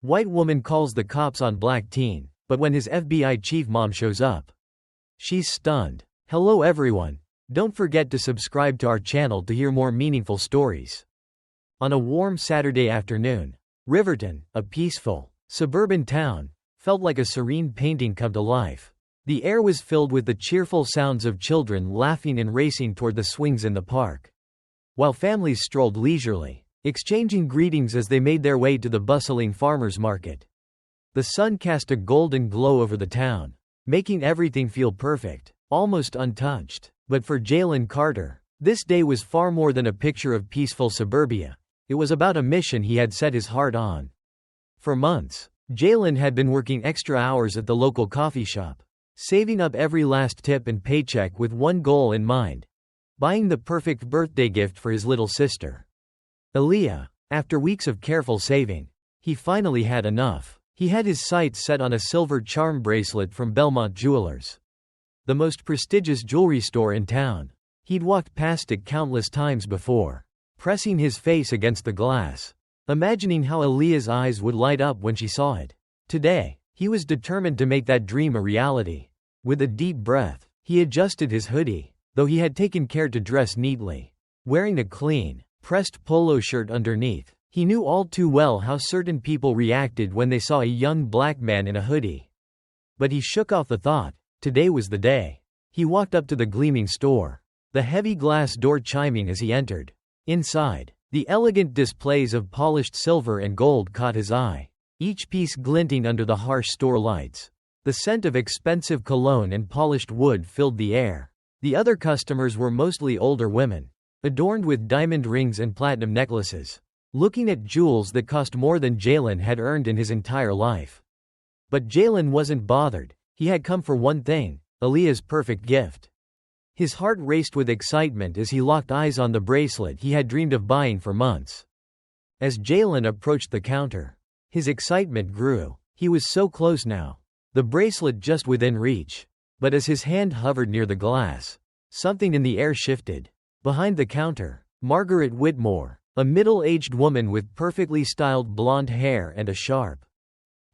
White woman calls the cops on black teen, but when his FBI chief mom shows up, she's stunned. Hello everyone. Don't forget to subscribe to our channel to hear more meaningful stories. On a warm Saturday afternoon, Riverton, a peaceful, suburban town, felt like a serene painting come to life. The air was filled with the cheerful sounds of children laughing and racing toward the swings in the park, while families strolled leisurely, exchanging greetings as they made their way to the bustling farmers market. The sun cast a golden glow over the town, making everything feel perfect, almost untouched. But for Jalen Carter, this day was far more than a picture of peaceful suburbia. It was about a mission he had set his heart on. For months, Jalen had been working extra hours at the local coffee shop, saving up every last tip and paycheck with one goal in mind: buying the perfect birthday gift for his little sister, Aaliyah. After weeks of careful saving, he finally had enough. He had his sights set on a silver charm bracelet from Belmont Jewelers, the most prestigious jewelry store in town. He'd walked past it countless times before, pressing his face against the glass, imagining how Aaliyah's eyes would light up when she saw it. Today, he was determined to make that dream a reality. With a deep breath, he adjusted his hoodie, though he had taken care to dress neatly. Wearing a clean, pressed polo shirt underneath, he knew all too well how certain people reacted when they saw a young black man in a hoodie. But he shook off the thought. Today was the day. He walked up to the gleaming store, the heavy glass door chiming as he entered. Inside, the elegant displays of polished silver and gold caught his eye, each piece glinting under the harsh store lights. The scent of expensive cologne and polished wood filled the air. The other customers were mostly older women, adorned with diamond rings and platinum necklaces, looking at jewels that cost more than Jalen had earned in his entire life. But Jalen wasn't bothered. He had come for one thing: Aaliyah's perfect gift. His heart raced with excitement as he locked eyes on the bracelet he had dreamed of buying for months. As Jalen approached the counter, his excitement grew. He was so close now, the bracelet just within reach. But as his hand hovered near the glass, something in the air shifted. Behind the counter, Margaret Whitmore, a middle-aged woman with perfectly styled blonde hair and a sharp,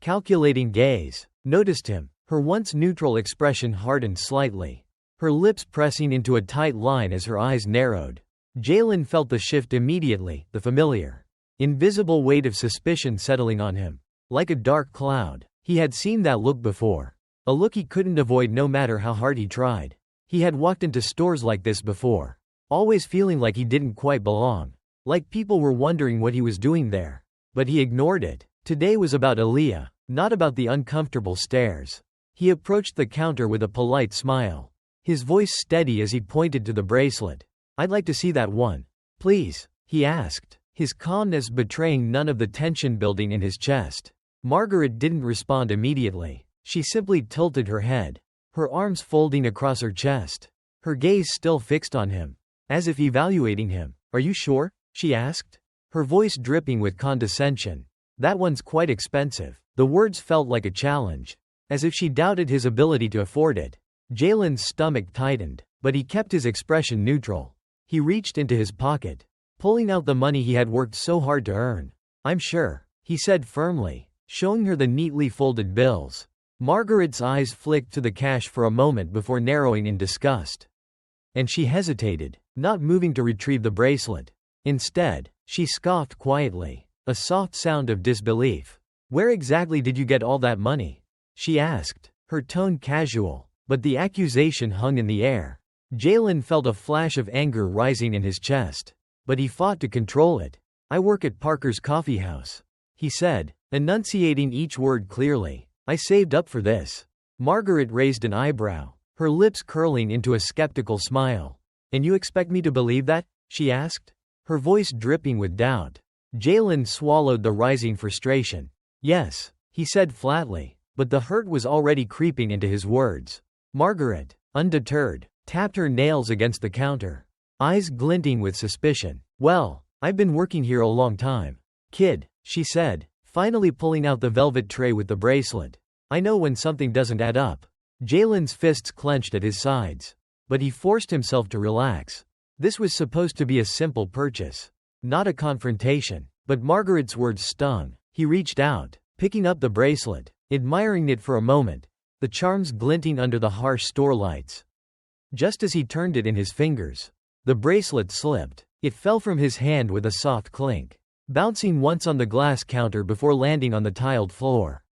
calculating gaze, noticed him. Her once neutral expression hardened slightly, her lips pressing into a tight line as her eyes narrowed. Jalen felt the shift immediately, the familiar, invisible weight of suspicion settling on him. Like a dark cloud, he had seen that look before, a look he couldn't avoid no matter how hard he tried. He had walked into stores like this before, always feeling like he didn't quite belong, like people were wondering what he was doing there. But he ignored it. Today was about Aaliyah, not about the uncomfortable stares. He approached the counter with a polite smile, his voice steady as he pointed to the bracelet. "I'd like to see that one, please," he asked, his calmness betraying none of the tension building in his chest. Margaret didn't respond immediately. She simply tilted her head, her arms folding across her chest, her gaze still fixed on him, as if evaluating him. "Are you sure?" she asked, her voice dripping with condescension. "That one's quite expensive." The words felt like a challenge, as if she doubted his ability to afford it. Jalen's stomach tightened, but he kept his expression neutral. He reached into his pocket, pulling out the money he had worked so hard to earn. "I'm sure," he said firmly, showing her the neatly folded bills. Margaret's eyes flicked to the cash for a moment before narrowing in disgust, and she hesitated, not moving to retrieve the bracelet. Instead, she scoffed quietly, a soft sound of disbelief. "Where exactly did you get all that money?" she asked, her tone casual, but the accusation hung in the air. Jalen felt a flash of anger rising in his chest, but he fought to control it. "I work at Parker's Coffee House," he said, enunciating each word clearly. "I saved up for this." Margaret raised an eyebrow, her lips curling into a skeptical smile. "And you expect me to believe that?" she asked, her voice dripping with doubt. Jalen swallowed the rising frustration. "Yes," he said flatly, but the hurt was already creeping into his words. Margaret, undeterred, tapped her nails against the counter, eyes glinting with suspicion. "Well, I've been working here a long time, kid," she said, finally pulling out the velvet tray with the bracelet. "I know when something doesn't add up." Jalen's fists clenched at his sides, but he forced himself to relax. This was supposed to be a simple purchase, not a confrontation, but Margaret's words stung. He reached out, picking up the bracelet, admiring it for a moment, the charms glinting under the harsh store lights. Just as he turned it in his fingers, the bracelet slipped. It fell from his hand with a soft clink, bouncing once on the glass counter before landing on the tiled floor.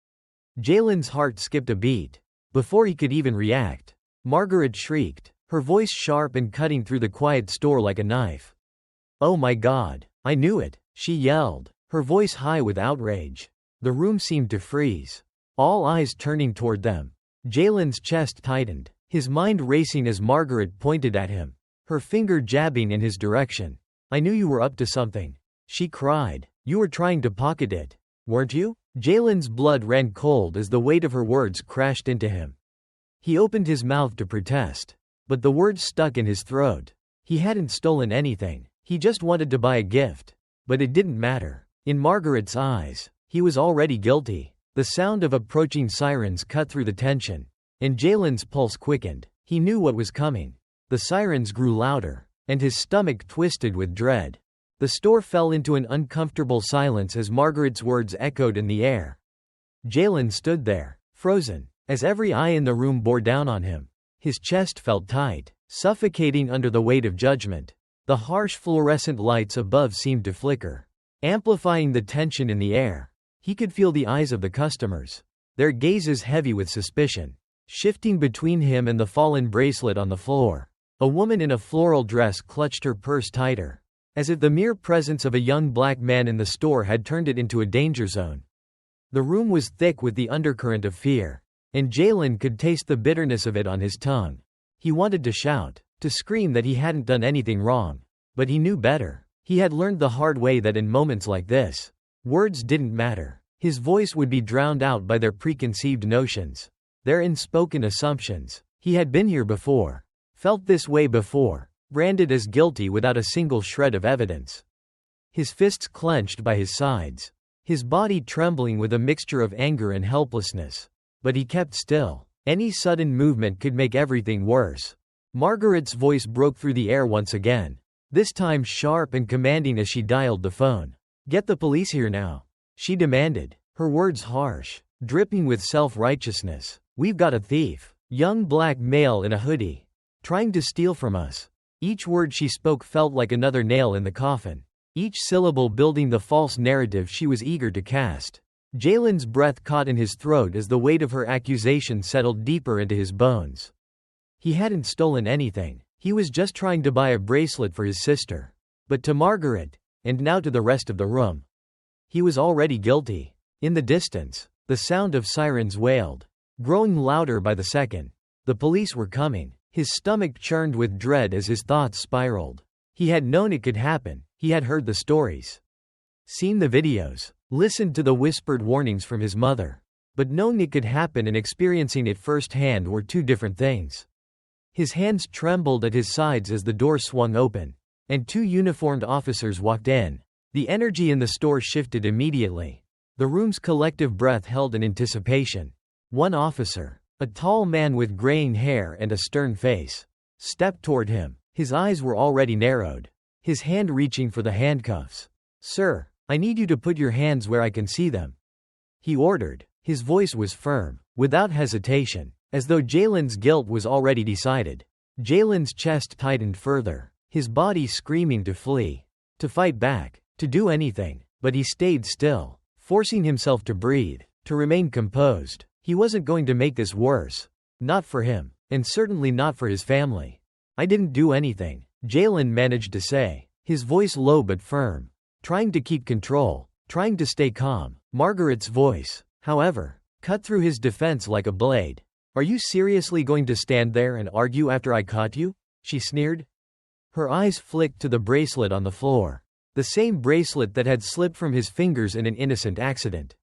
Jalen's heart skipped a beat. Before he could even react, Margaret shrieked, her voice sharp and cutting through the quiet store like a knife. "Oh my God, I knew it," she yelled, her voice high with outrage. The room seemed to freeze, all eyes turning toward them. Jalen's chest tightened, his mind racing as Margaret pointed at him, her finger jabbing in his direction. "I knew you were up to something," she cried. "You were trying to pocket it, weren't you?" Jalen's blood ran cold as the weight of her words crashed into him. He opened his mouth to protest, but the words stuck in his throat. He hadn't stolen anything, he just wanted to buy a gift. But it didn't matter. In Margaret's eyes, he was already guilty. The sound of approaching sirens cut through the tension, and Jalen's pulse quickened. He knew what was coming. The sirens grew louder, and his stomach twisted with dread. The store fell into an uncomfortable silence as Margaret's words echoed in the air. Jalen stood there, frozen, as every eye in the room bore down on him. His chest felt tight, suffocating under the weight of judgment. The harsh fluorescent lights above seemed to flicker, amplifying the tension in the air. He could feel the eyes of the customers, their gazes heavy with suspicion, shifting between him and the fallen bracelet on the floor. A woman in a floral dress clutched her purse tighter, as if the mere presence of a young black man in the store had turned it into a danger zone. The room was thick with the undercurrent of fear, and Jalen could taste the bitterness of it on his tongue. He wanted to shout, to scream that he hadn't done anything wrong, but he knew better. He had learned the hard way that in moments like this, words didn't matter. His voice would be drowned out by their preconceived notions, their unspoken assumptions. He had been here before, felt this way before, branded as guilty without a single shred of evidence. His fists clenched by his sides, his body trembling with a mixture of anger and helplessness. But he kept still. Any sudden movement could make everything worse. Margaret's voice broke through the air once again, this time sharp and commanding as she dialed the phone. "Get the police here now," she demanded, her words harsh, dripping with self-righteousness. "We've got a thief, young black male in a hoodie, trying to steal from us." Each word she spoke felt like another nail in the coffin, each syllable building the false narrative she was eager to cast. Jalen's breath caught in his throat as the weight of her accusation settled deeper into his bones. He hadn't stolen anything. He was just trying to buy a bracelet for his sister. But to Margaret, and now to the rest of the room, he was already guilty. In the distance, the sound of sirens wailed, growing louder by the second. The police were coming. His stomach churned with dread as his thoughts spiraled. He had known it could happen. He had heard the stories, seen the videos, listened to the whispered warnings from his mother. But knowing it could happen and experiencing it firsthand were two different things. His hands trembled at his sides as the door swung open, and two uniformed officers walked in. The energy in the store shifted immediately. The room's collective breath held in anticipation. One officer, a tall man with graying hair and a stern face, stepped toward him. His eyes were already narrowed, his hand reaching for the handcuffs. "Sir, I need you to put your hands where I can see them," he ordered. His voice was firm, without hesitation, as though Jalen's guilt was already decided. Jalen's chest tightened further, his body screaming to flee, to fight back, to do anything, but he stayed still, forcing himself to breathe, to remain composed. He wasn't going to make this worse. Not for him, and certainly not for his family. "I didn't do anything," Jalen managed to say, his voice low but firm, trying to keep control, trying to stay calm. Margaret's voice, however, cut through his defense like a blade. "Are you seriously going to stand there and argue after I caught you?" she sneered. Her eyes flicked to the bracelet on the floor, the same bracelet that had slipped from his fingers in an innocent accident.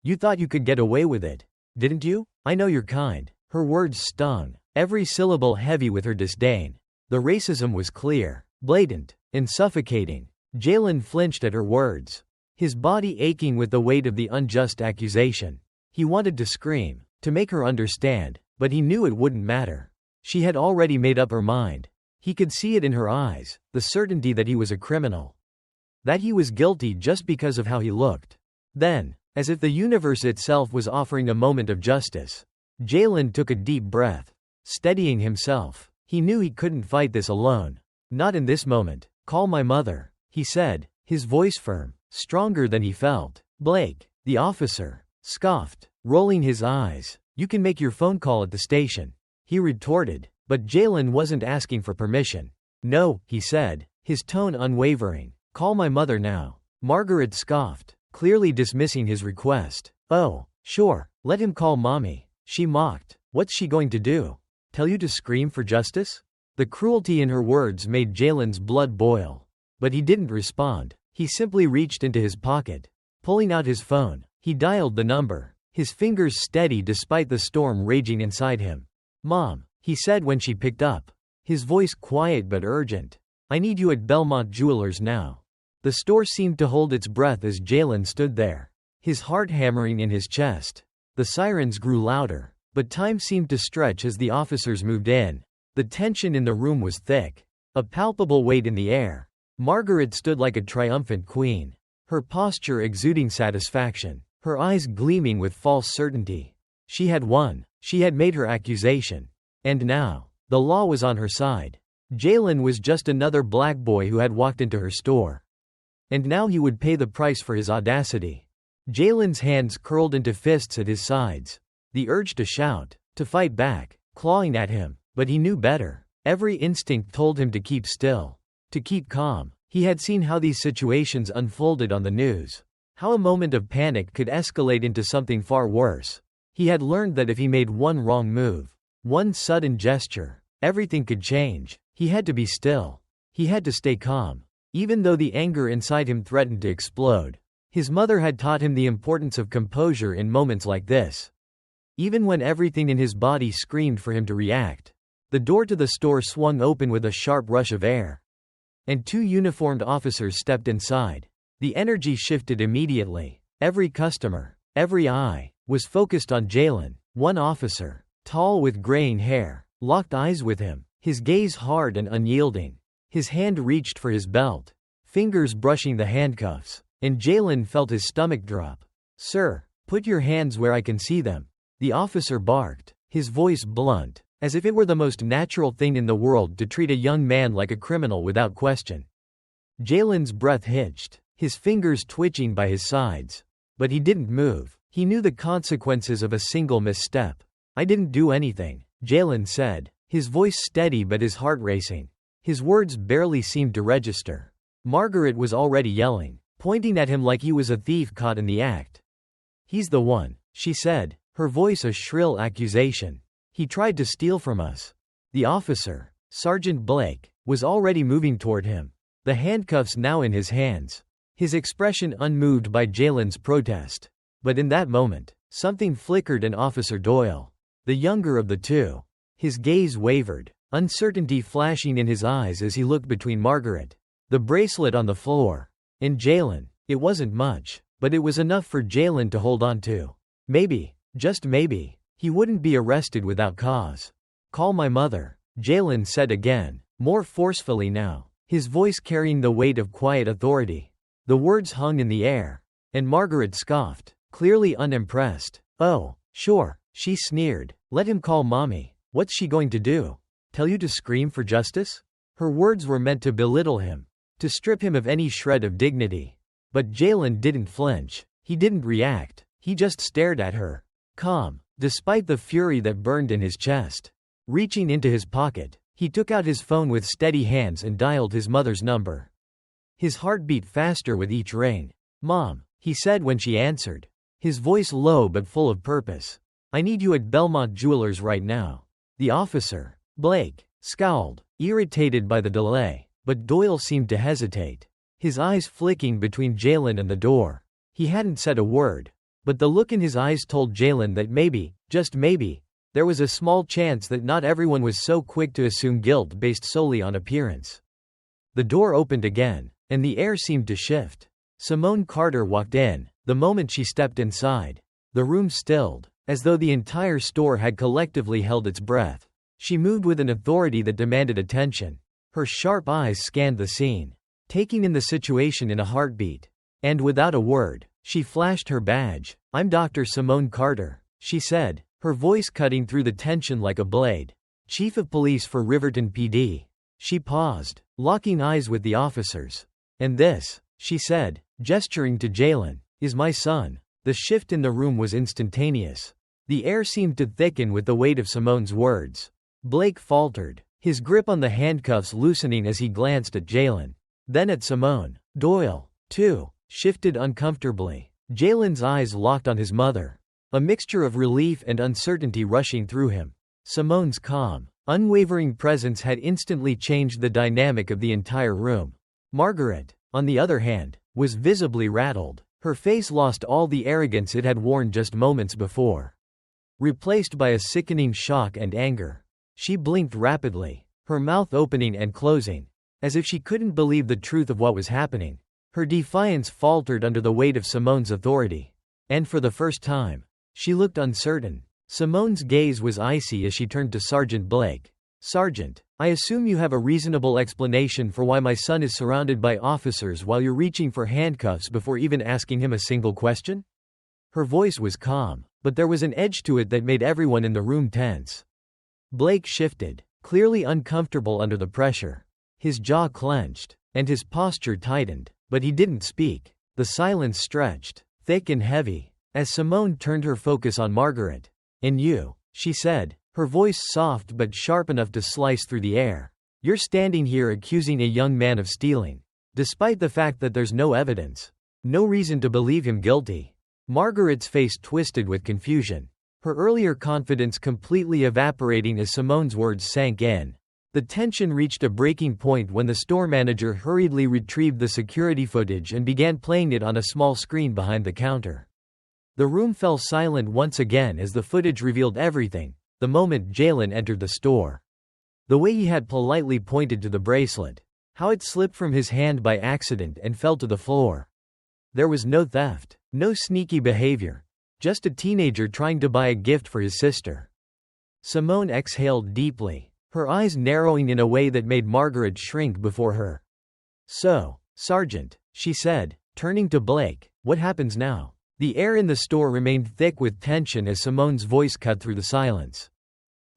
"You thought you could get away with it, didn't you? I know you're kind." Her words stung, every syllable heavy with her disdain. The racism was clear, blatant, and suffocating. Jalen flinched at her words, his body aching with the weight of the unjust accusation. He wanted to scream, to make her understand, but he knew it wouldn't matter. She had already made up her mind. He could see it in her eyes, the certainty that he was a criminal, that he was guilty just because of how he looked. Then, as if the universe itself was offering a moment of justice. Jalen took a deep breath, steadying himself. He knew he couldn't fight this alone. Not in this moment. Call my mother, he said, his voice firm, stronger than he felt. Blake, the officer, scoffed, rolling his eyes. You can make your phone call at the station, he retorted, but Jalen wasn't asking for permission. No, he said, his tone unwavering. Call my mother now. Margaret scoffed, clearly dismissing his request. Oh, sure, let him call mommy, she mocked. What's she going to do? Tell you to scream for justice? The cruelty in her words made Jalen's blood boil. But he didn't respond. He simply reached into his pocket. Pulling out his phone, he dialed the number, his fingers steady despite the storm raging inside him. Mom, he said when she picked up, his voice quiet but urgent. I need you at Belmont Jewelers now. The store seemed to hold its breath as Jalen stood there, his heart hammering in his chest. The sirens grew louder, but time seemed to stretch as the officers moved in. The tension in the room was thick, a palpable weight in the air. Margaret stood like a triumphant queen, her posture exuding satisfaction, her eyes gleaming with false certainty. She had won, she had made her accusation. And now, the law was on her side. Jalen was just another black boy who had walked into her store. And now he would pay the price for his audacity. Jalen's hands curled into fists at his sides. The urge to shout, to fight back, clawing at him, but he knew better. Every instinct told him to keep still, to keep calm. He had seen how these situations unfolded on the news, how a moment of panic could escalate into something far worse. He had learned that if he made one wrong move, one sudden gesture, everything could change. He had to be still. He had to stay calm. Even though the anger inside him threatened to explode, his mother had taught him the importance of composure in moments like this. Even when everything in his body screamed for him to react, the door to the store swung open with a sharp rush of air, and two uniformed officers stepped inside. The energy shifted immediately. Every customer, every eye, was focused on Jalen. One officer, tall with graying hair, locked eyes with him, his gaze hard and unyielding. His hand reached for his belt, fingers brushing the handcuffs, and Jalen felt his stomach drop. Sir, put your hands where I can see them, the officer barked, his voice blunt, as if it were the most natural thing in the world to treat a young man like a criminal without question. Jalen's breath hitched, his fingers twitching by his sides. But he didn't move. He knew the consequences of a single misstep. I didn't do anything, Jalen said, his voice steady but his heart racing. His words barely seemed to register. Margaret was already yelling, pointing at him like he was a thief caught in the act. He's the one, she said, her voice a shrill accusation. He tried to steal from us. The officer, Sergeant Blake, was already moving toward him, the handcuffs now in his hands, his expression unmoved by Jalen's protest. But in that moment, something flickered in Officer Doyle, the younger of the two. His gaze wavered, uncertainty flashing in his eyes as he looked between Margaret, the bracelet on the floor, and Jalen. It wasn't much, but it was enough for Jalen to hold on to. Maybe, just maybe, he wouldn't be arrested without cause. Call my mother, Jalen said again, more forcefully now, his voice carrying the weight of quiet authority. The words hung in the air, and Margaret scoffed, clearly unimpressed. Oh, sure, she sneered, let him call mommy. What's she going to do? Tell you to scream for justice? Her words were meant to belittle him, to strip him of any shred of dignity. But Jalen didn't flinch, he didn't react, he just stared at her, calm, despite the fury that burned in his chest. Reaching into his pocket, he took out his phone with steady hands and dialed his mother's number. His heart beat faster with each ring. Mom, he said when she answered, his voice low but full of purpose. I need you at Belmont Jewelers right now. The officer, Blake, scowled, irritated by the delay, but Doyle seemed to hesitate, his eyes flicking between Jalen and the door. He hadn't said a word, but the look in his eyes told Jalen that maybe, just maybe, there was a small chance that not everyone was so quick to assume guilt based solely on appearance. The door opened again, and the air seemed to shift. Simone Carter walked in. The moment she stepped inside, the room stilled, as though the entire store had collectively held its breath. She moved with an authority that demanded attention. Her sharp eyes scanned the scene, taking in the situation in a heartbeat. And without a word, She flashed her badge. "I'm Dr. Simone Carter," she said, her voice cutting through the tension like a blade. "Chief of Police for Riverton PD." She paused, locking eyes with the officers. "And this," she said, gesturing to Jalen, "is my son." The shift in the room was instantaneous. The air seemed to thicken with the weight of Simone's words. Blake faltered, his grip on the handcuffs loosening as he glanced at Jalen. Then at Simone. Doyle, too, shifted uncomfortably. Jalen's eyes locked on his mother. A mixture of relief and uncertainty rushing through him. Simone's calm, unwavering presence had instantly changed the dynamic of the entire room. Margaret, on the other hand, was visibly rattled. Her face lost all the arrogance it had worn just moments before, replaced by a sickening shock and anger. She blinked rapidly, her mouth opening and closing, as if she couldn't believe the truth of what was happening. Her defiance faltered under the weight of Simone's authority. And for the first time, she looked uncertain. Simone's gaze was icy as she turned to Sergeant Blake. "Sergeant, I assume you have a reasonable explanation for why my son is surrounded by officers while you're reaching for handcuffs before even asking him a single question?" Her voice was calm, but there was an edge to it that made everyone in the room tense. Blake shifted, clearly uncomfortable under the pressure. His jaw clenched, and his posture tightened, but he didn't speak. The silence stretched, thick and heavy, as Simone turned her focus on Margaret. "And you," she said, her voice soft but sharp enough to slice through the air. "You're standing here accusing a young man of stealing, despite the fact that there's no evidence. No reason to believe him guilty." Margaret's face twisted with confusion, her earlier confidence completely evaporating as Simone's words sank in. The tension reached a breaking point when the store manager hurriedly retrieved the security footage and began playing it on a small screen behind the counter. The room fell silent once again as the footage revealed everything. The moment Jalen entered the store, the way he had politely pointed to the bracelet, how it slipped from his hand by accident and fell to the floor. There was no theft, no sneaky behavior, just a teenager trying to buy a gift for his sister. Simone exhaled deeply, her eyes narrowing in a way that made Margaret shrink before her. "So, Sergeant," she said, turning to Blake, "what happens now?" The air in the store remained thick with tension as Simone's voice cut through the silence.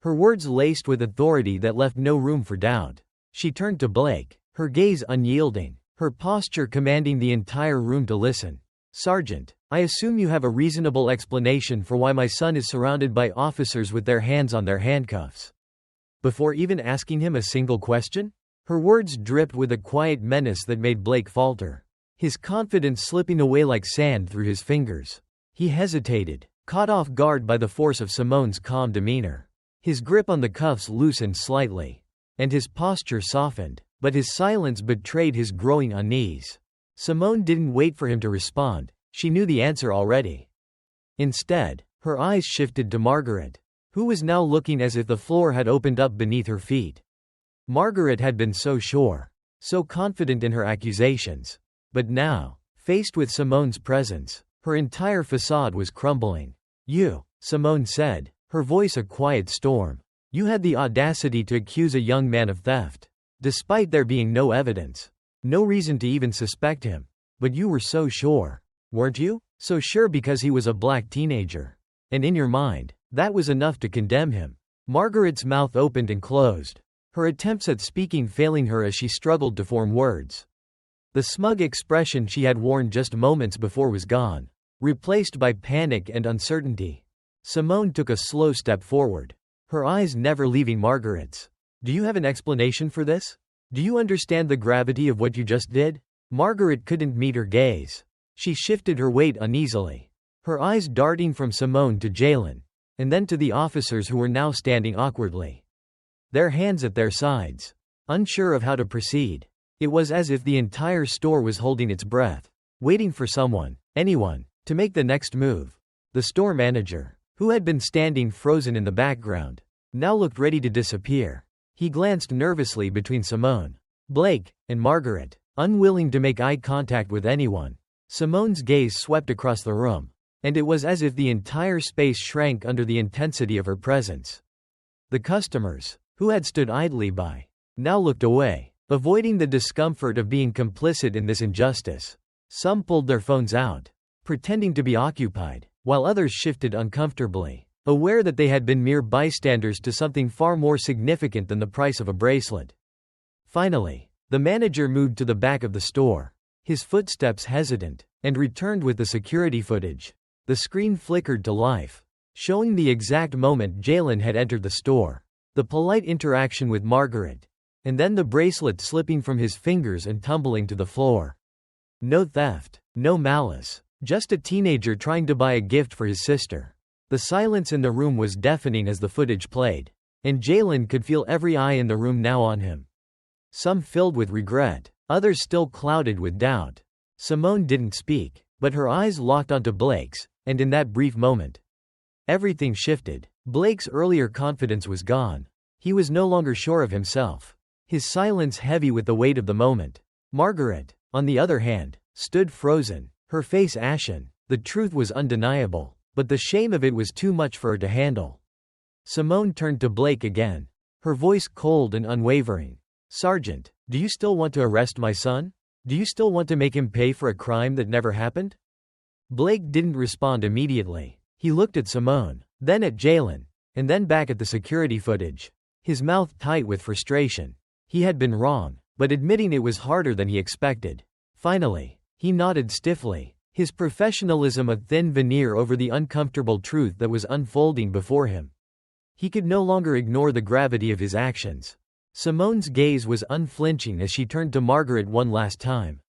Her words laced with authority that left no room for doubt. She turned to Blake, her gaze unyielding, her posture commanding the entire room to listen. "Sergeant, I assume you have a reasonable explanation for why my son is surrounded by officers with their hands on their handcuffs. Before even asking him a single question?" Her words dripped with a quiet menace that made Blake falter, his confidence slipping away like sand through his fingers. He hesitated, caught off guard by the force of Simone's calm demeanor. His grip on the cuffs loosened slightly, and his posture softened, but his silence betrayed his growing unease. Simone didn't wait for him to respond, she knew the answer already. Instead, her eyes shifted to Margaret, who was now looking as if the floor had opened up beneath her feet. Margaret had been so sure, so confident in her accusations. But now, faced with Simone's presence, her entire facade was crumbling. "You," Simone said, her voice a quiet storm. "You had the audacity to accuse a young man of theft, despite there being no evidence, no reason to even suspect him. But you were so sure, weren't you? So sure because he was a black teenager. And in your mind, that was enough to condemn him." Margaret's mouth opened and closed, her attempts at speaking failing her as she struggled to form words. The smug expression she had worn just moments before was gone, replaced by panic and uncertainty. Simone took a slow step forward, her eyes never leaving Margaret's. "Do you have an explanation for this? Do you understand the gravity of what you just did?" Margaret couldn't meet her gaze. She shifted her weight uneasily, her eyes darting from Simone to Jalen, and then to the officers who were now standing awkwardly, their hands at their sides, unsure of how to proceed. It was as if the entire store was holding its breath, waiting for someone, anyone, to make the next move. The store manager, who had been standing frozen in the background, now looked ready to disappear. He glanced nervously between Simone, Blake, and Margaret, unwilling to make eye contact with anyone. Simone's gaze swept across the room, and it was as if the entire space shrank under the intensity of her presence. The customers, who had stood idly by, now looked away, avoiding the discomfort of being complicit in this injustice. Some pulled their phones out, pretending to be occupied, while others shifted uncomfortably, aware that they had been mere bystanders to something far more significant than the price of a bracelet. Finally, the manager moved to the back of the store, his footsteps hesitant, and returned with the security footage. The screen flickered to life, showing the exact moment Jalen had entered the store, the polite interaction with Margaret, and then the bracelet slipping from his fingers and tumbling to the floor. No theft, no malice, just a teenager trying to buy a gift for his sister. The silence in the room was deafening as the footage played, and Jalen could feel every eye in the room now on him. Some filled with regret, others still clouded with doubt. Simone didn't speak, but her eyes locked onto Blake's, and in that brief moment, everything shifted. Blake's earlier confidence was gone. He was no longer sure of himself, his silence heavy with the weight of the moment. Margaret, on the other hand, stood frozen, her face ashen. The truth was undeniable, but the shame of it was too much for her to handle. Simone turned to Blake again, her voice cold and unwavering. "Sergeant, do you still want to arrest my son? Do you still want to make him pay for a crime that never happened?" Blake didn't respond immediately. He looked at Simone, then at Jalen, and then back at the security footage, his mouth tight with frustration. He had been wrong, but admitting it was harder than he expected. Finally, he nodded stiffly, his professionalism a thin veneer over the uncomfortable truth that was unfolding before him. He could no longer ignore the gravity of his actions. Simone's gaze was unflinching as she turned to Margaret one last time.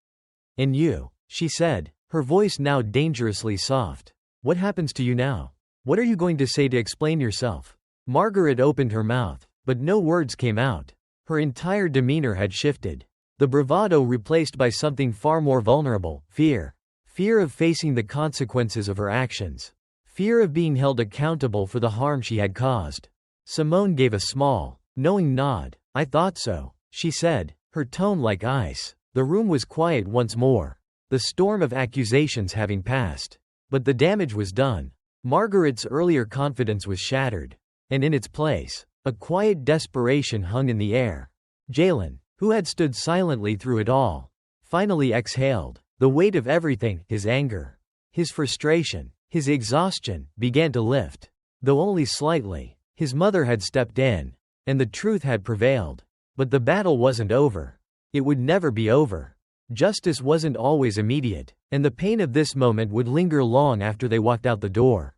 "And you," she said, her voice now dangerously soft. "What happens to you now? What are you going to say to explain yourself?" Margaret opened her mouth, but no words came out. Her entire demeanor had shifted, the bravado replaced by something far more vulnerable: fear. Fear of facing the consequences of her actions. Fear of being held accountable for the harm she had caused. Simone gave a small, knowing nod. "I thought so," she said, her tone like ice. The room was quiet once more, the storm of accusations having passed. But the damage was done. Margaret's earlier confidence was shattered, and in its place, a quiet desperation hung in the air. Jalen, who had stood silently through it all, finally exhaled. The weight of everything, his anger, his frustration, his exhaustion, began to lift. Though only slightly, his mother had stepped in, and the truth had prevailed. But the battle wasn't over. It would never be over. Justice wasn't always immediate, and the pain of this moment would linger long after they walked out the door.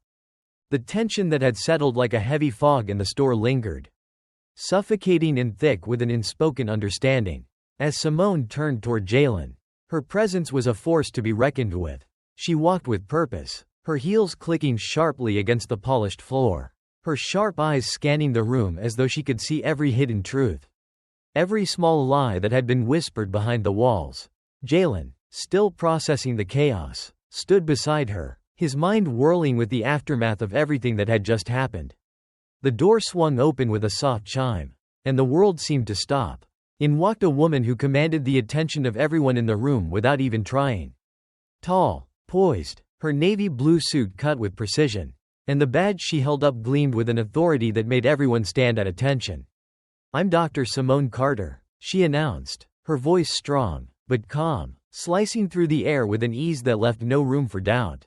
The tension that had settled like a heavy fog in the store lingered, suffocating and thick with an unspoken understanding. As Simone turned toward Jalen, her presence was a force to be reckoned with. She walked with purpose, her heels clicking sharply against the polished floor, her sharp eyes scanning the room as though she could see every hidden truth, every small lie that had been whispered behind the walls. Jalen, still processing the chaos, stood beside her, his mind whirling with the aftermath of everything that had just happened. The door swung open with a soft chime, and the world seemed to stop. In walked a woman who commanded the attention of everyone in the room without even trying. Tall, poised, her navy blue suit cut with precision, and the badge she held up gleamed with an authority that made everyone stand at attention. "I'm Dr. Simone Carter," she announced, her voice strong, but calm, slicing through the air with an ease that left no room for doubt.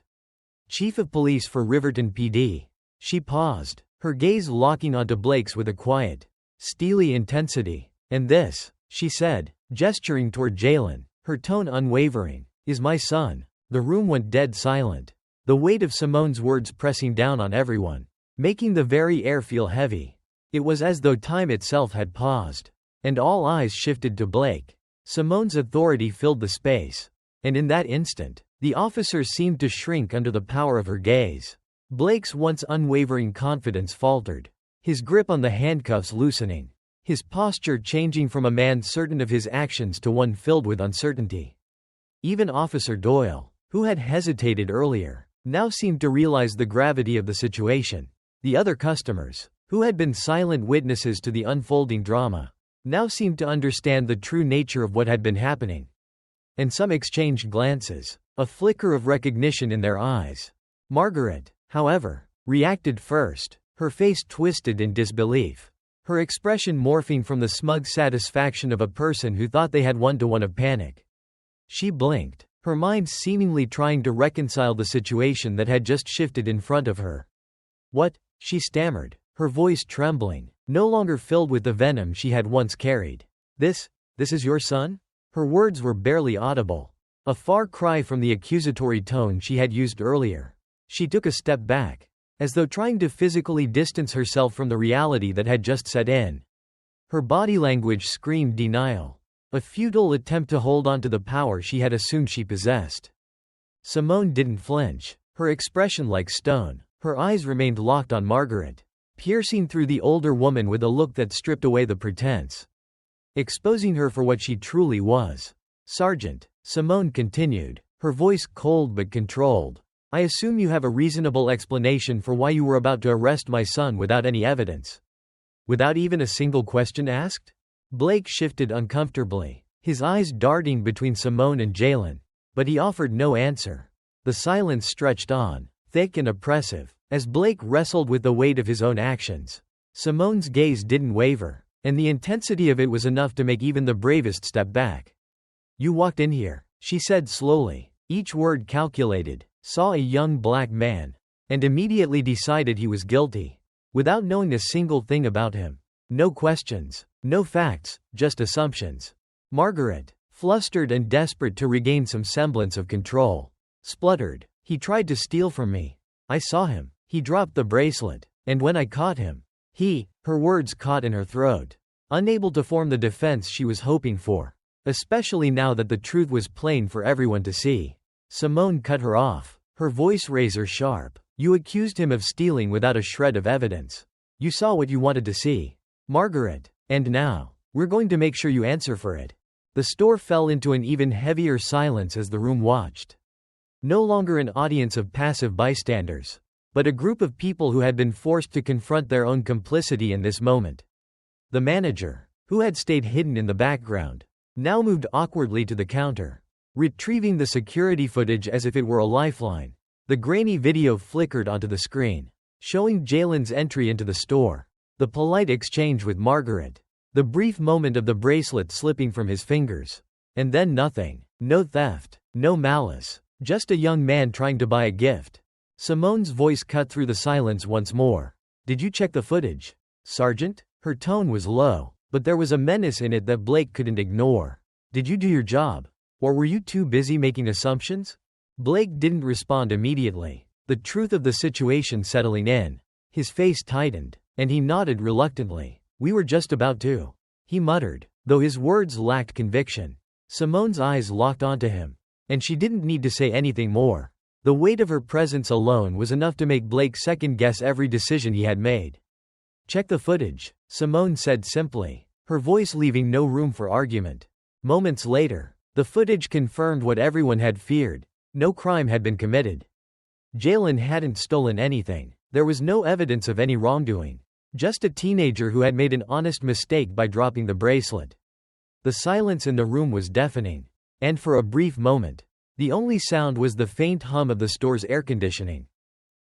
"Chief of Police for Riverton PD." She paused, her gaze locking onto Blake's with a quiet, steely intensity. "And this," she said, gesturing toward Jalen, her tone unwavering, "is my son." The room went dead silent, the weight of Simone's words pressing down on everyone, making the very air feel heavy. It was as though time itself had paused, and all eyes shifted to Blake. Simone's authority filled the space, and in that instant, the officers seemed to shrink under the power of her gaze. Blake's once unwavering confidence faltered, his grip on the handcuffs loosening, his posture changing from a man certain of his actions to one filled with uncertainty. Even Officer Doyle, who had hesitated earlier, now seemed to realize the gravity of the situation. The other customers, who had been silent witnesses to the unfolding drama, now seemed to understand the true nature of what had been happening. And some exchanged glances, a flicker of recognition in their eyes. Margaret, however, reacted first, her face twisted in disbelief, her expression morphing from the smug satisfaction of a person who thought they had won to one of panic. She blinked, her mind seemingly trying to reconcile the situation that had just shifted in front of her. "What?" she stammered, her voice trembling, no longer filled with the venom she had once carried. This is your son?" Her words were barely audible, a far cry from the accusatory tone she had used earlier. She took a step back, as though trying to physically distance herself from the reality that had just set in. Her body language screamed denial, a futile attempt to hold on to the power she had assumed she possessed. Simone didn't flinch, her expression like stone. Her eyes remained locked on Margaret, piercing through the older woman with a look that stripped away the pretense, exposing her for what she truly was. "Sergeant," Simone continued, her voice cold but controlled, "I assume you have a reasonable explanation for why you were about to arrest my son without any evidence." "Without even a single question asked?" Blake shifted uncomfortably, his eyes darting between Simone and Jalen, but he offered no answer. The silence stretched on, thick and oppressive, as Blake wrestled with the weight of his own actions. Simone's gaze didn't waver, and the intensity of it was enough to make even the bravest step back. "You walked in here," she said slowly, each word calculated, "saw a young black man, and immediately decided he was guilty, without knowing a single thing about him. No questions, no facts, just assumptions." Margaret, flustered and desperate to regain some semblance of control, spluttered, "He tried to steal from me. I saw him. He dropped the bracelet, and when I caught him, her words caught in her throat, unable to form the defense she was hoping for, especially now that the truth was plain for everyone to see. Simone cut her off, her voice razor sharp. "You accused him of stealing without a shred of evidence. You saw what you wanted to see, Margaret, and now, we're going to make sure you answer for it." The store fell into an even heavier silence as the room watched. No longer an audience of passive bystanders, but a group of people who had been forced to confront their own complicity in this moment. The manager, who had stayed hidden in the background, now moved awkwardly to the counter, retrieving the security footage as if it were a lifeline. The grainy video flickered onto the screen, showing Jalen's entry into the store, the polite exchange with Margaret, the brief moment of the bracelet slipping from his fingers, and then nothing. No theft, no malice. Just a young man trying to buy a gift. Simone's voice cut through the silence once more. "Did you check the footage, Sergeant?" Her tone was low, but there was a menace in it that Blake couldn't ignore. "Did you do your job? Or were you too busy making assumptions?" Blake didn't respond immediately, the truth of the situation settling in. His face tightened, and he nodded reluctantly. "We were just about to," he muttered, though his words lacked conviction. Simone's eyes locked onto him, and she didn't need to say anything more. The weight of her presence alone was enough to make Blake second-guess every decision he had made. "Check the footage," Simone said simply, her voice leaving no room for argument. Moments later, the footage confirmed what everyone had feared. No crime had been committed. Jalen hadn't stolen anything. There was no evidence of any wrongdoing. Just a teenager who had made an honest mistake by dropping the bracelet. The silence in the room was deafening. And for a brief moment, the only sound was the faint hum of the store's air conditioning.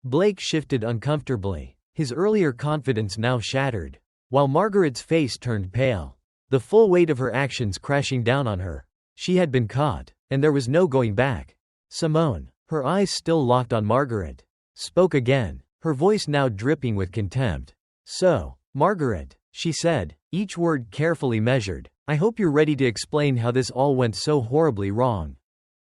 Blake shifted uncomfortably, his earlier confidence now shattered, while Margaret's face turned pale, the full weight of her actions crashing down on her. She had been caught, and there was no going back. Simone, her eyes still locked on Margaret, spoke again, her voice now dripping with contempt. "So, Margaret," she said, each word carefully measured, "I hope you're ready to explain how this all went so horribly wrong.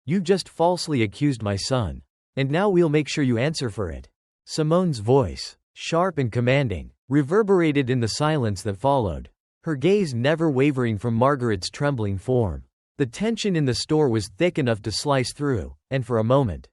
You've just falsely accused my son, and now we'll make sure you answer for it." Simone's voice, sharp and commanding, reverberated in the silence that followed, her gaze never wavering from Margaret's trembling form. The tension in the store was thick enough to slice through, and for a moment,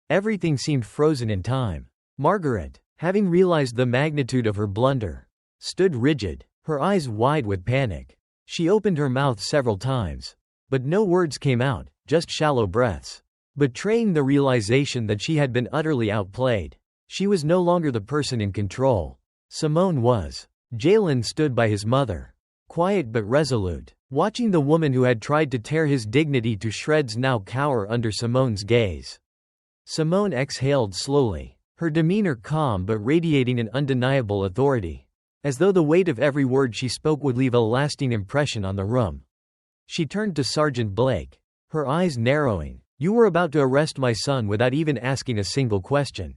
everything seemed frozen in time. Margaret, having realized the magnitude of her blunder, stood rigid, her eyes wide with panic. She opened her mouth several times, but no words came out, just shallow breaths, betraying the realization that she had been utterly outplayed. She was no longer the person in control. Simone was. Jalen stood by his mother, quiet but resolute, watching the woman who had tried to tear his dignity to shreds now cower under Simone's gaze. Simone exhaled slowly, her demeanor calm but radiating an undeniable authority, as though the weight of every word she spoke would leave a lasting impression on the room. She turned to Sergeant Blake, her eyes narrowing. You were about to arrest my son without even asking a single question.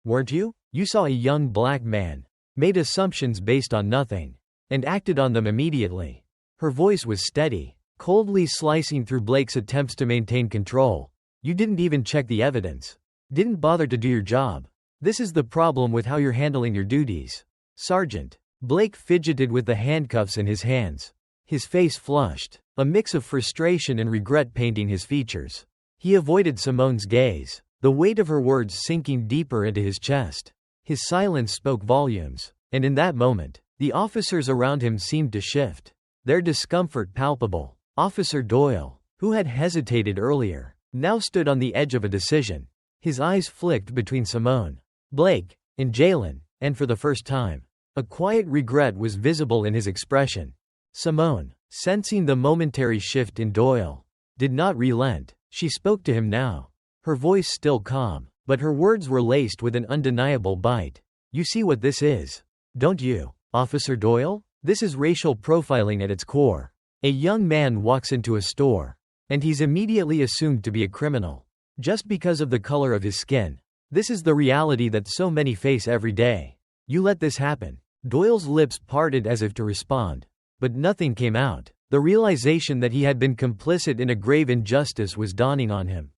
Weren't you? You saw a young black man, made assumptions based on nothing, and acted on them immediately. Her voice was steady, coldly slicing through Blake's attempts to maintain control. You didn't even check the evidence. Didn't bother to do your job. This is the problem with how you're handling your duties, Sergeant. Blake fidgeted with the handcuffs in his hands. His face flushed, a mix of frustration and regret painting his features. He avoided Simone's gaze, the weight of her words sinking deeper into his chest. His silence spoke volumes, and in that moment, the officers around him seemed to shift, their discomfort palpable. Officer Doyle, who had hesitated earlier, now stood on the edge of a decision. His eyes flicked between Simone, Blake, and Jalen, and for the first time, a quiet regret was visible in his expression. Simone, sensing the momentary shift in Doyle, did not relent. She spoke to him now, her voice still calm, but her words were laced with an undeniable bite. You see what this is, don't you, Officer Doyle? This is racial profiling at its core. A young man walks into a store, and he's immediately assumed to be a criminal, just because of the color of his skin. This is the reality that so many face every day. You let this happen. Doyle's lips parted as if to respond, but nothing came out. The realization that he had been complicit in a grave injustice was dawning on him.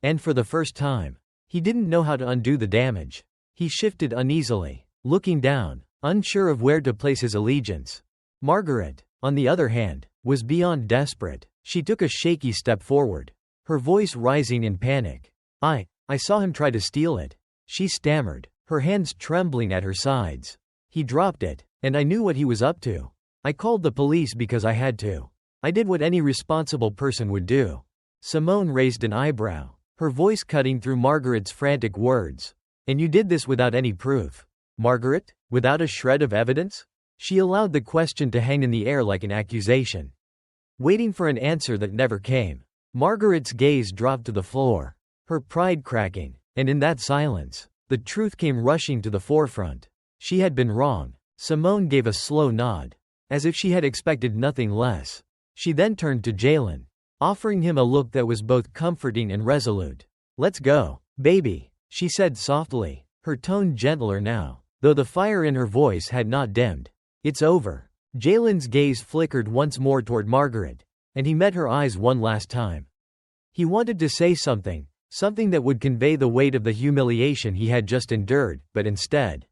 And for the first time, he didn't know how to undo the damage. He shifted uneasily, looking down, unsure of where to place his allegiance. Margaret, on the other hand, was beyond desperate. She took a shaky step forward, her voice rising in panic. I saw him try to steal it, she stammered, her hands trembling at her sides. He dropped it, and I knew what he was up to. I called the police because I had to. I did what any responsible person would do. Simone raised an eyebrow, her voice cutting through Margaret's frantic words. And you did this without any proof. Margaret, without a shred of evidence? She allowed the question to hang in the air like an accusation, waiting for an answer that never came. Margaret's gaze dropped to the floor, her pride cracking, and in that silence, the truth came rushing to the forefront. She had been wrong. Simone gave a slow nod, as if she had expected nothing less. She then turned to Jalen, offering him a look that was both comforting and resolute. Let's go, baby, she said softly, her tone gentler now, though the fire in her voice had not dimmed. It's over. Jalen's gaze flickered once more toward Margaret, and he met her eyes one last time. He wanted to say something that would convey the weight of the humiliation he had just endured, but instead,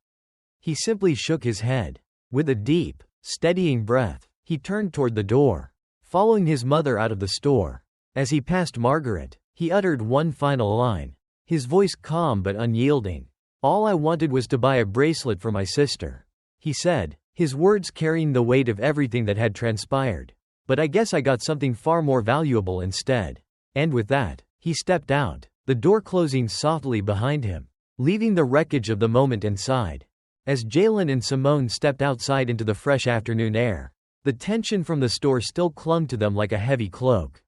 he simply shook his head. With a deep, steadying breath, he turned toward the door, following his mother out of the store. As he passed Margaret, he uttered one final line, his voice calm but unyielding. All I wanted was to buy a bracelet for my sister, he said, his words carrying the weight of everything that had transpired. But I guess I got something far more valuable instead. And with that, he stepped out, the door closing softly behind him, leaving the wreckage of the moment inside. As Jalen and Simone stepped outside into the fresh afternoon air, the tension from the store still clung to them like a heavy cloak.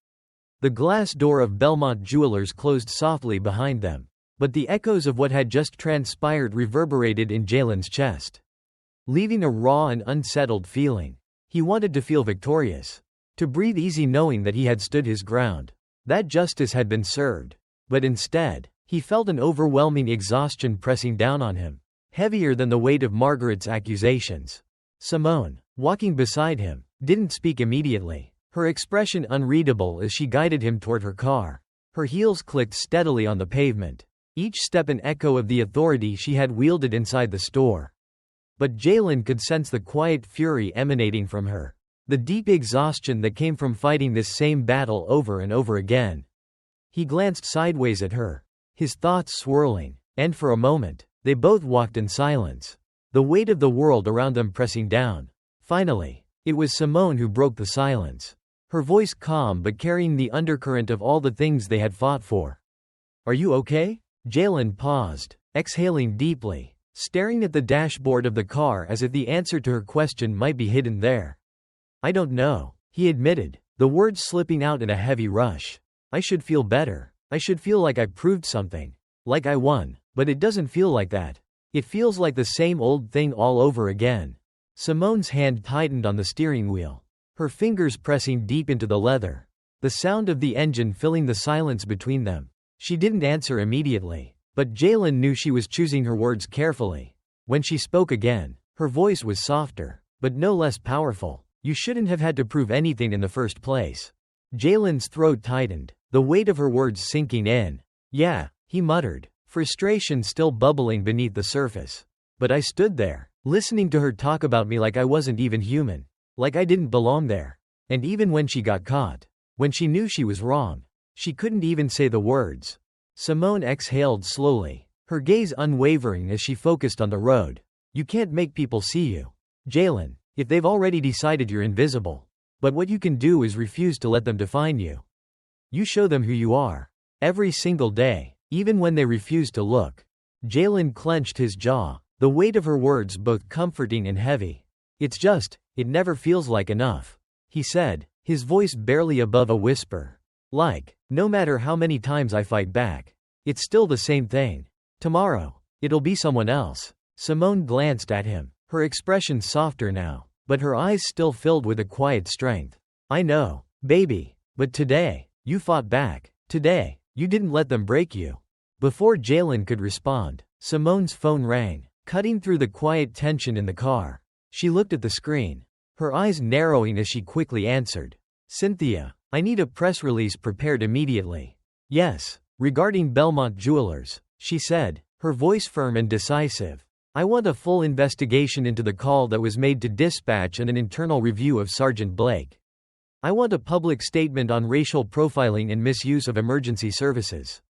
The glass door of Belmont Jewelers closed softly behind them, but the echoes of what had just transpired reverberated in Jalen's chest, leaving a raw and unsettled feeling. He wanted to feel victorious, to breathe easy knowing that he had stood his ground, that justice had been served. But instead, he felt an overwhelming exhaustion pressing down on him, heavier than the weight of Margaret's accusations. Simone, walking beside him, didn't speak immediately, her expression unreadable as she guided him toward her car. Her heels clicked steadily on the pavement, each step an echo of the authority she had wielded inside the store. But Jalen could sense the quiet fury emanating from her, the deep exhaustion that came from fighting this same battle over and over again. He glanced sideways at her, his thoughts swirling, and for a moment, they both walked in silence, the weight of the world around them pressing down. Finally, it was Simone who broke the silence, her voice calm but carrying the undercurrent of all the things they had fought for. Are you okay? Jalen paused, exhaling deeply, staring at the dashboard of the car as if the answer to her question might be hidden there. I don't know, he admitted, the words slipping out in a heavy rush. I should feel better. I should feel like I proved something. Like I won. But it doesn't feel like that. It feels like the same old thing all over again. Simone's hand tightened on the steering wheel, her fingers pressing deep into the leather. the sound of the engine filling the silence between them. She didn't answer immediately, but Jalen knew she was choosing her words carefully. When she spoke again, her voice was softer, but no less powerful. You shouldn't have had to prove anything in the first place. Jalen's throat tightened, the weight of her words sinking in. Yeah, he muttered, frustration still bubbling beneath the surface. But I stood there, listening to her talk about me like I wasn't even human, like I didn't belong there. And even when she got caught, when she knew she was wrong, she couldn't even say the words. Simone exhaled slowly, her gaze unwavering as she focused on the road. You can't make people see you, Jalen, if they've already decided you're invisible. But what you can do is refuse to let them define you. You show them who you are. Every single day, even when they refuse to look. Jalen clenched his jaw, the weight of her words both comforting and heavy. It never feels like enough, he said, his voice barely above a whisper. Like, no matter how many times I fight back, it's still the same thing. Tomorrow, it'll be someone else. Simone glanced at him, her expression softer now, but her eyes still filled with a quiet strength. I know, baby, but today, you fought back. Today, you didn't let them break you. Before Jalen could respond, Simone's phone rang, cutting through the quiet tension in the car. She looked at the screen, her eyes narrowing as she quickly answered. Cynthia, I need a press release prepared immediately. Yes, regarding Belmont Jewelers, she said, her voice firm and decisive. I want a full investigation into the call that was made to dispatch and an internal review of Sergeant Blake. I want a public statement on racial profiling and misuse of emergency services.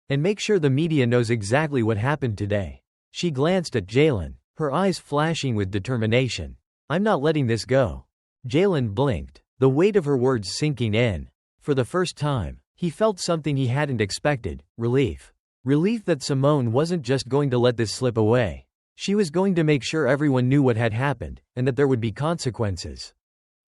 And make sure the media knows exactly what happened today. She glanced at Jalen, her eyes flashing with determination. I'm not letting this go. Jalen blinked, the weight of her words sinking in. For the first time, he felt something he hadn't expected, relief. Relief that Simone wasn't just going to let this slip away. She was going to make sure everyone knew what had happened, and that there would be consequences.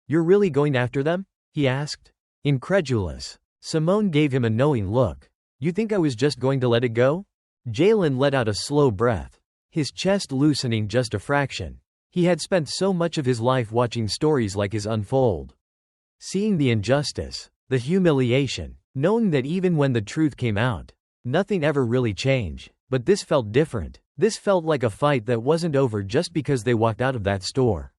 You're really going after them? He asked. Incredulous. Simone gave him a knowing look. You think I was just going to let it go? Jalen let out a slow breath, his chest loosening just a fraction. He had spent so much of his life watching stories like his unfold. Seeing the injustice, the humiliation, knowing that even when the truth came out, nothing ever really changed. But this felt different. This felt like a fight that wasn't over just because they walked out of that store.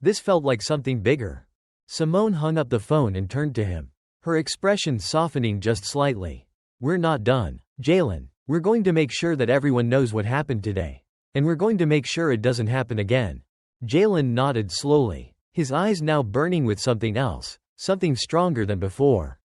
This felt like something bigger. Simone hung up the phone and turned to him, her expression softening just slightly. We're not done, Jalen. We're going to make sure that everyone knows what happened today. And we're going to make sure it doesn't happen again. Jalen nodded slowly, his eyes now burning with something else, something stronger than before.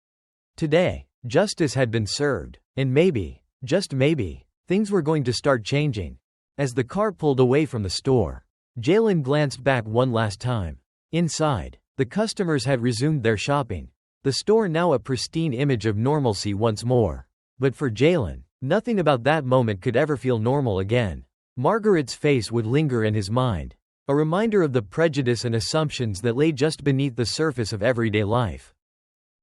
Today, justice had been served, and maybe, just maybe, things were going to start changing. As the car pulled away from the store, Jalen glanced back one last time. Inside, the customers had resumed their shopping, the store now a pristine image of normalcy once more. But for Jalen, nothing about that moment could ever feel normal again. Margaret's face would linger in his mind, a reminder of the prejudice and assumptions that lay just beneath the surface of everyday life.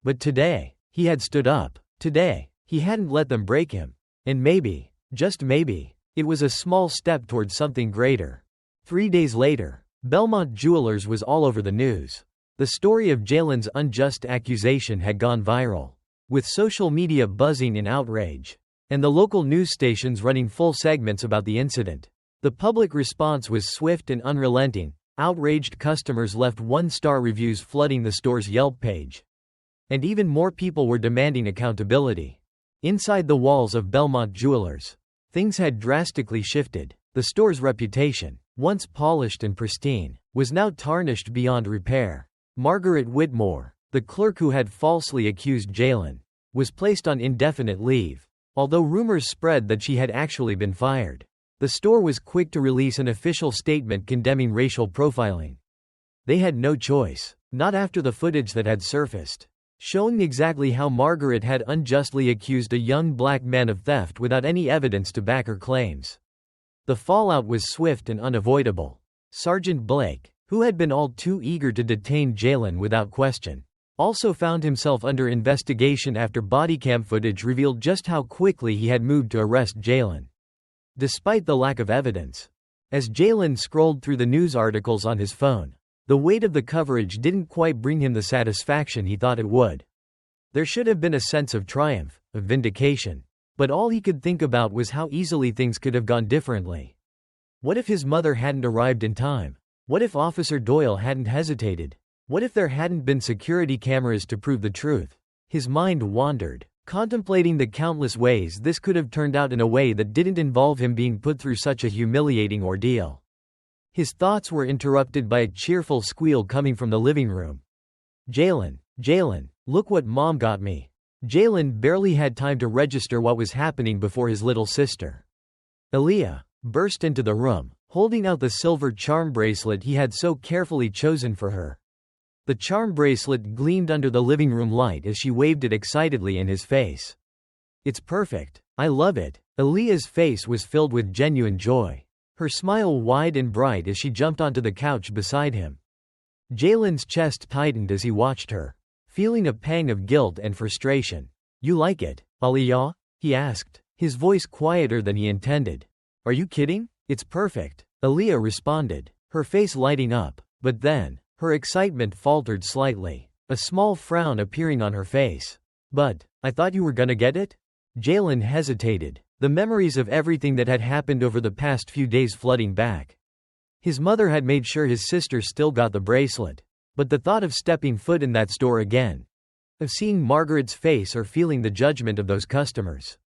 But today, he had stood up. Today, he hadn't let them break him. And maybe, just maybe, it was a small step towards something greater. 3 days later, Belmont Jewelers was all over the news. The story of Jalen's unjust accusation had gone viral, with social media buzzing in outrage, and the local news stations running full segments about the incident. The public response was swift and unrelenting. Outraged customers left one-star reviews flooding the store's Yelp page. And even more people were demanding accountability. Inside the walls of Belmont Jewelers, things had drastically shifted. The store's reputation, once polished and pristine, was now tarnished beyond repair. Margaret Whitmore, the clerk who had falsely accused Jalen, was placed on indefinite leave, although rumors spread that she had actually been fired. The store was quick to release an official statement condemning racial profiling. They had no choice, not after the footage that had surfaced, showing exactly how Margaret had unjustly accused a young black man of theft without any evidence to back her claims. The fallout was swift and unavoidable. Sergeant Blake, who had been all too eager to detain Jalen without question, also found himself under investigation after bodycam footage revealed just how quickly he had moved to arrest Jalen. Despite the lack of evidence, as Jalen scrolled through the news articles on his phone, the weight of the coverage didn't quite bring him the satisfaction he thought it would. There should have been a sense of triumph, of vindication. But all he could think about was how easily things could have gone differently. What if his mother hadn't arrived in time? What if Officer Doyle hadn't hesitated? What if there hadn't been security cameras to prove the truth? His mind wandered, contemplating the countless ways this could have turned out in a way that didn't involve him being put through such a humiliating ordeal. His thoughts were interrupted by a cheerful squeal coming from the living room. "Jalen, Jalen, look what Mom got me." Jalen barely had time to register what was happening before his little sister, Aaliyah, burst into the room, holding out the silver charm bracelet he had so carefully chosen for her. The charm bracelet gleamed under the living room light as she waved it excitedly in his face. "It's perfect. I love it." Aaliyah's face was filled with genuine joy, her smile wide and bright as she jumped onto the couch beside him. Jalen's chest tightened as he watched her, feeling a pang of guilt and frustration. "You like it, Aaliyah?" he asked, his voice quieter than he intended. "Are you kidding? It's perfect," Aaliyah responded, her face lighting up, but then, her excitement faltered slightly, a small frown appearing on her face. "But, I thought you were gonna get it?" Jalen hesitated, the memories of everything that had happened over the past few days flooding back. His mother had made sure his sister still got the bracelet, but the thought of stepping foot in that store again, of seeing Margaret's face or feeling the judgment of those customers,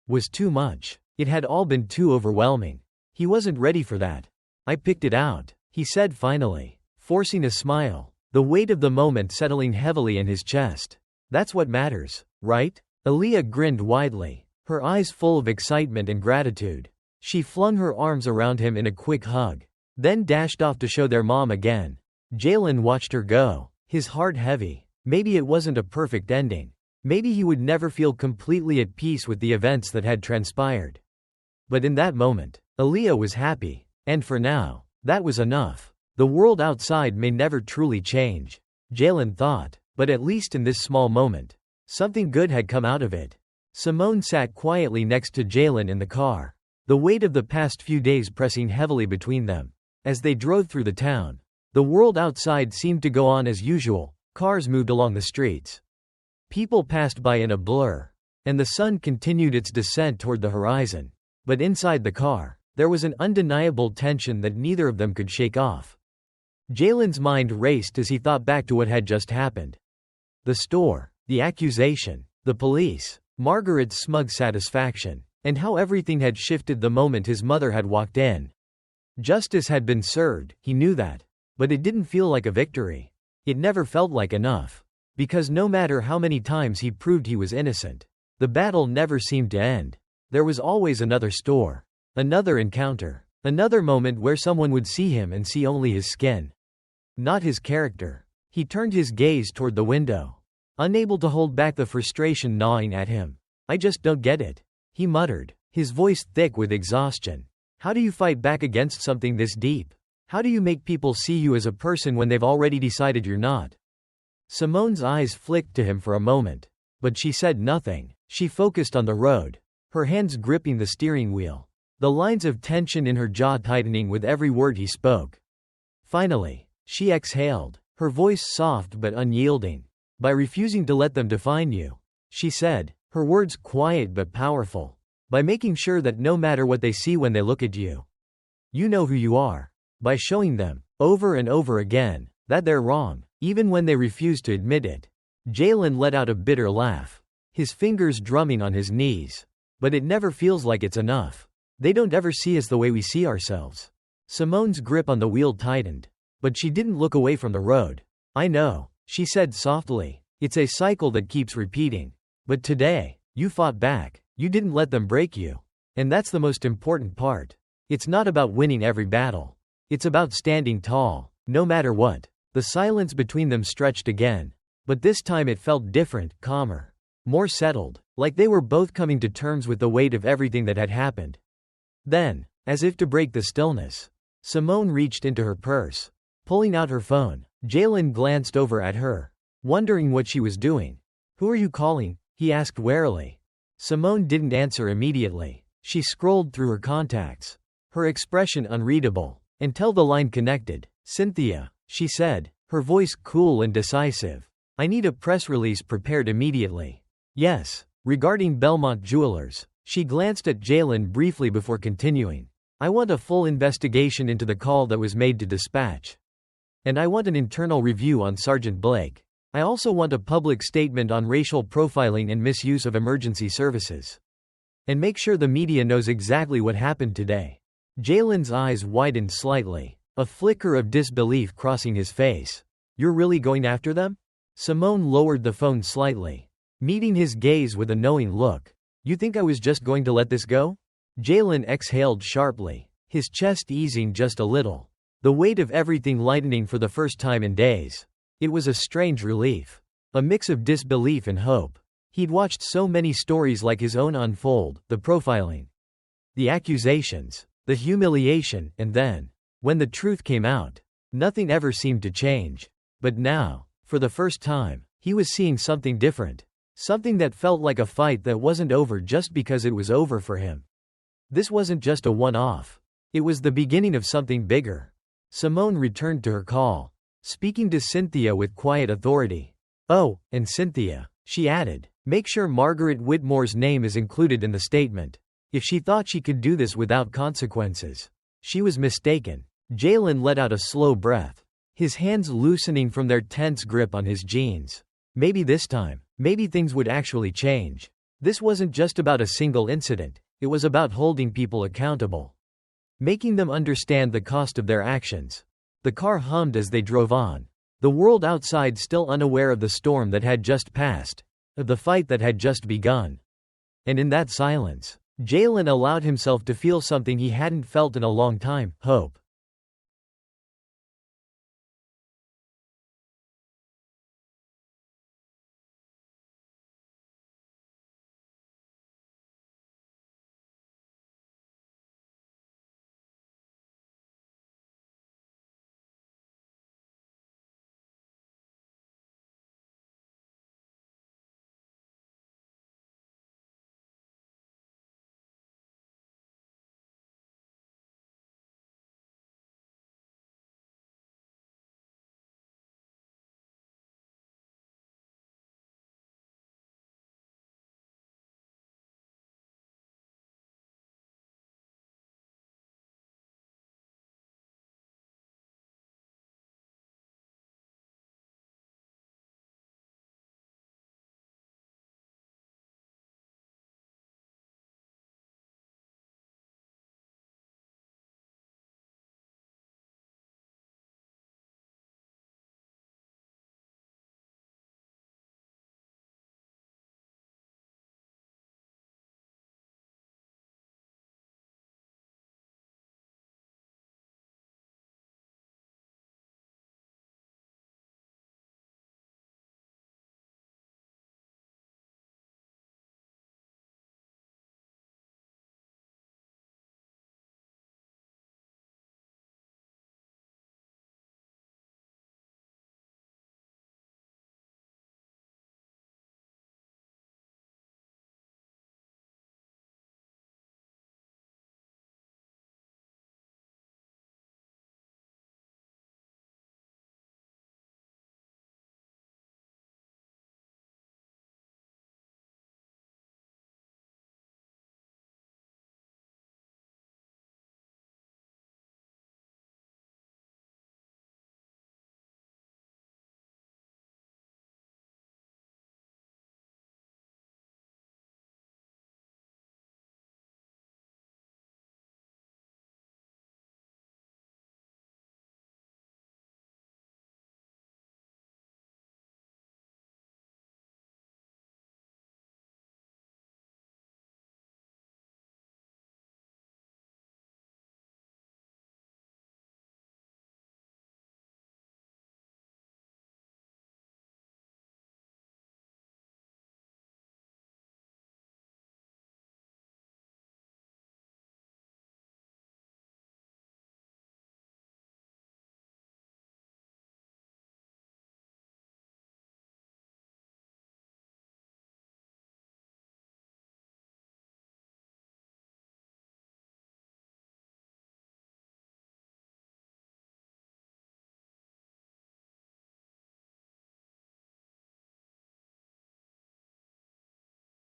was too much. It had all been too overwhelming. He wasn't ready for that. "I picked it out," he said finally, forcing a smile, the weight of the moment settling heavily in his chest. "That's what matters, right?" Aaliyah grinned widely, her eyes full of excitement and gratitude. She flung her arms around him in a quick hug, then dashed off to show their mom again. Jalen watched her go, his heart heavy. Maybe it wasn't a perfect ending. Maybe he would never feel completely at peace with the events that had transpired. But in that moment, Aaliyah was happy, and for now, that was enough. The world outside may never truly change, Jalen thought, but at least in this small moment, something good had come out of it. Simone sat quietly next to Jalen in the car, the weight of the past few days pressing heavily between them. As they drove through the town, the world outside seemed to go on as usual. Cars moved along the streets. People passed by in a blur, and the sun continued its descent toward the horizon. But inside the car, there was an undeniable tension that neither of them could shake off. Jalen's mind raced as he thought back to what had just happened. The store, the accusation, the police, Margaret's smug satisfaction, and how everything had shifted the moment his mother had walked in. Justice had been served, he knew that. But it didn't feel like a victory. It never felt like enough. Because no matter how many times he proved he was innocent, the battle never seemed to end. There was always another store, another encounter, another moment where someone would see him and see only his skin, not his character. He turned his gaze toward the window, unable to hold back the frustration gnawing at him. "I just don't get it," he muttered, his voice thick with exhaustion. "How do you fight back against something this deep? How do you make people see you as a person when they've already decided you're not?" Simone's eyes flicked to him for a moment, but she said nothing. She focused on the road, her hands gripping the steering wheel, the lines of tension in her jaw tightening with every word he spoke. Finally, she exhaled, her voice soft but unyielding. "By refusing to let them define you," she said, her words quiet but powerful. "By making sure that no matter what they see when they look at you, you know who you are. By showing them, over and over again, that they're wrong, even when they refuse to admit it." Jalen let out a bitter laugh, his fingers drumming on his knees. "But it never feels like it's enough. They don't ever see us the way we see ourselves." Simone's grip on the wheel tightened, but she didn't look away from the road. "I know," she said softly. "It's a cycle that keeps repeating. But today, you fought back. You didn't let them break you. And that's the most important part. It's not about winning every battle. It's about standing tall, no matter what." The silence between them stretched again, but this time it felt different, calmer, more settled, like they were both coming to terms with the weight of everything that had happened. Then, as if to break the stillness, Simone reached into her purse, pulling out her phone. Jalen glanced over at her, wondering what she was doing. "Who are you calling?" he asked warily. Simone didn't answer immediately. She scrolled through her contacts, her expression unreadable, until the line connected. "Cynthia," she said, her voice cool and decisive. I need a press release prepared immediately. Yes. Regarding Belmont Jewelers. She glanced at Jalen briefly before continuing. I want a full investigation into the call that was made to dispatch. And I want an internal review on Sergeant Blake. I also want a public statement on racial profiling and misuse of emergency services. And make sure the media knows exactly what happened today. Jalen's eyes widened slightly, a flicker of disbelief crossing his face. You're really going after them? Simone lowered the phone slightly, meeting his gaze with a knowing look. You think I was just going to let this go? Jalen exhaled sharply, his chest easing just a little, the weight of everything lightening for the first time in days. It was a strange relief, a mix of disbelief and hope. He'd watched so many stories like his own unfold, the profiling, the accusations, the humiliation, and then, when the truth came out, nothing ever seemed to change. But now, for the first time, he was seeing something different, something that felt like a fight that wasn't over just because it was over for him. This wasn't just a one-off. It was the beginning of something bigger. Simone returned to her call, speaking to Cynthia with quiet authority. Oh, and Cynthia, she added, make sure Margaret Whitmore's name is included in the statement. If she thought she could do this without consequences, she was mistaken. Jalen let out a slow breath, his hands loosening from their tense grip on his jeans. Maybe this time, maybe things would actually change. This wasn't just about a single incident, it was about holding people accountable, making them understand the cost of their actions. The car hummed as they drove on, the world outside still unaware of the storm that had just passed, of the fight that had just begun. And in that silence, Jalen allowed himself to feel something he hadn't felt in a long time, hope.